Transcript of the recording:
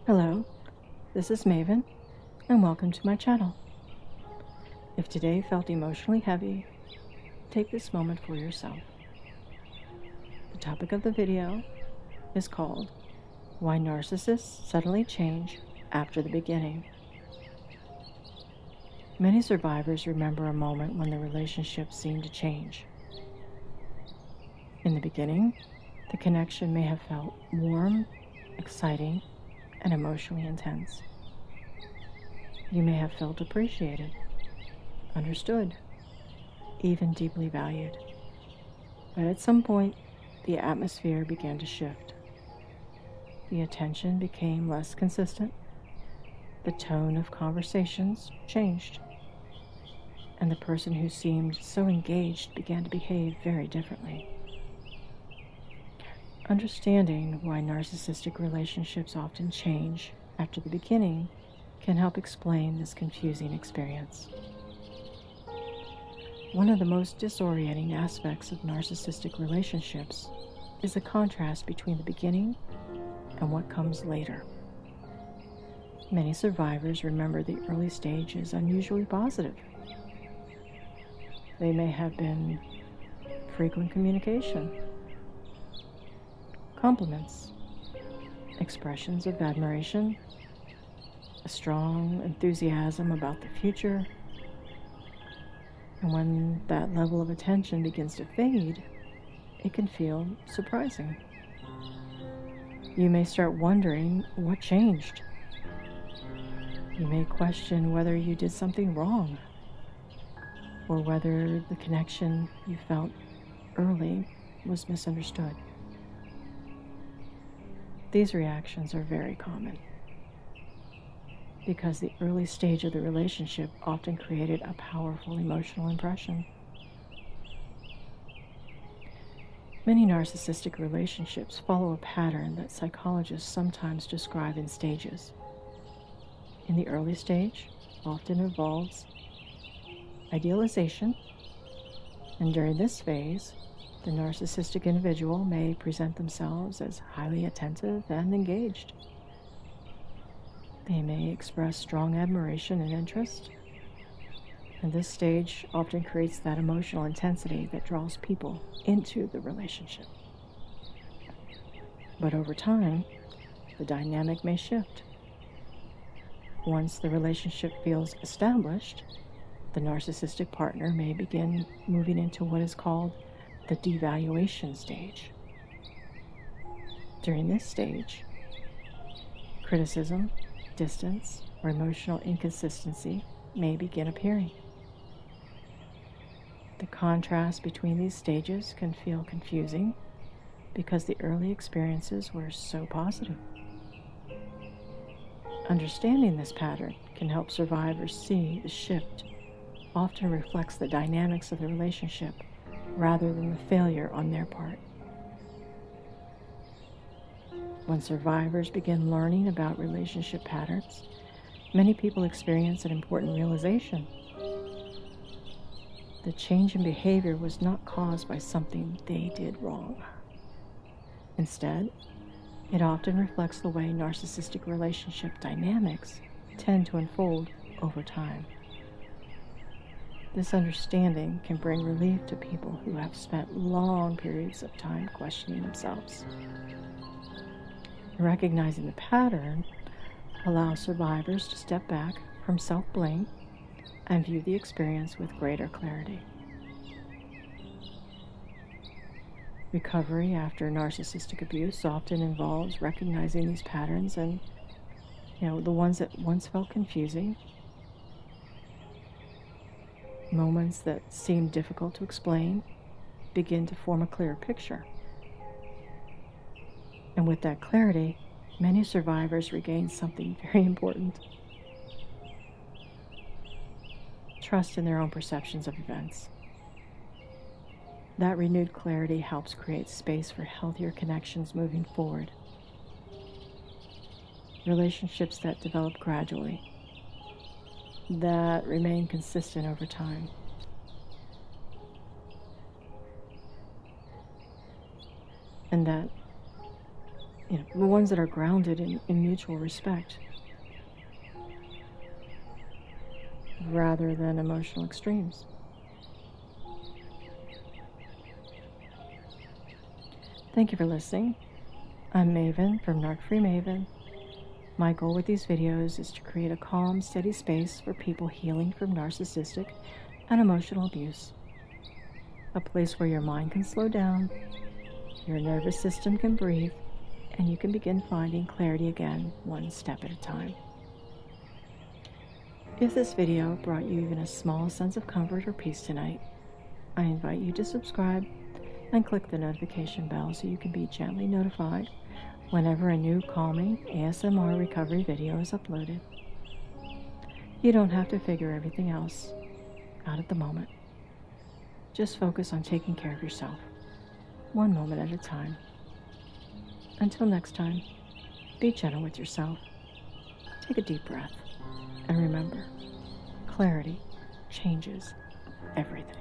Hello, this is Maven, and welcome to my channel. If today felt emotionally heavy, take this moment for yourself. The topic of the video is called Why Narcissists Suddenly Change After the Beginning. Many survivors remember a moment when the relationship seemed to change. In the beginning, the connection may have felt warm, exciting, and emotionally intense. You may have felt appreciated, understood, even deeply valued. But at some point, the atmosphere began to shift. The attention became less consistent. The tone of conversations changed. And the person who seemed so engaged began to behave very differently. Understanding why narcissistic relationships often change after the beginning can help explain this confusing experience. One of the most disorienting aspects of narcissistic relationships is the contrast between the beginning and what comes later. Many survivors remember the early stage as unusually positive. They may have been frequent communication, compliments, expressions of admiration, a strong enthusiasm about the future. And when that level of attention begins to fade, it can feel surprising. You may start wondering what changed. You may question whether you did something wrong, or whether the connection you felt early was misunderstood. These reactions are very common because the early stage of the relationship often created a powerful emotional impression. Many narcissistic relationships follow a pattern that psychologists sometimes describe in stages. In the early stage, often involves idealization, and during this phase, the narcissistic individual may present themselves as highly attentive and engaged. They may express strong admiration and interest, and this stage often creates that emotional intensity that draws people into the relationship. But over time, the dynamic may shift. Once the relationship feels established, the narcissistic partner may begin moving into what is called the devaluation stage. During this stage, criticism, distance, or emotional inconsistency may begin appearing. The contrast between these stages can feel confusing because the early experiences were so positive. Understanding this pattern can help survivors see the shift often reflects the dynamics of the relationship rather than the failure on their part. When survivors begin learning about relationship patterns, many people experience an important realization. The change in behavior was not caused by something they did wrong. Instead, it often reflects the way narcissistic relationship dynamics tend to unfold over time. This understanding can bring relief to people who have spent long periods of time questioning themselves. Recognizing the pattern allows survivors to step back from self-blame and view the experience with greater clarity. Recovery after narcissistic abuse often involves recognizing these patterns and, the ones that once felt confusing, moments that seemed difficult to explain, begin to form a clearer picture. And with that clarity, many survivors regain something very important: trust in their own perceptions of events. That renewed clarity helps create space for healthier connections moving forward. Relationships that develop gradually, that remain consistent over time. And that the ones that are grounded in mutual respect, rather than emotional extremes. Thank you for listening. I'm Maven from Narc Free Maven. My goal with these videos is to create a calm, steady space for people healing from narcissistic and emotional abuse. A place where your mind can slow down, your nervous system can breathe, and you can begin finding clarity again, one step at a time. If this video brought you even a small sense of comfort or peace tonight, I invite you to subscribe and click the notification bell so you can be gently notified whenever a new calming ASMR recovery video is uploaded. You don't have to figure everything else out at the moment. Just focus on taking care of yourself, one moment at a time. Until next time, be gentle with yourself. Take a deep breath, and remember, clarity changes everything.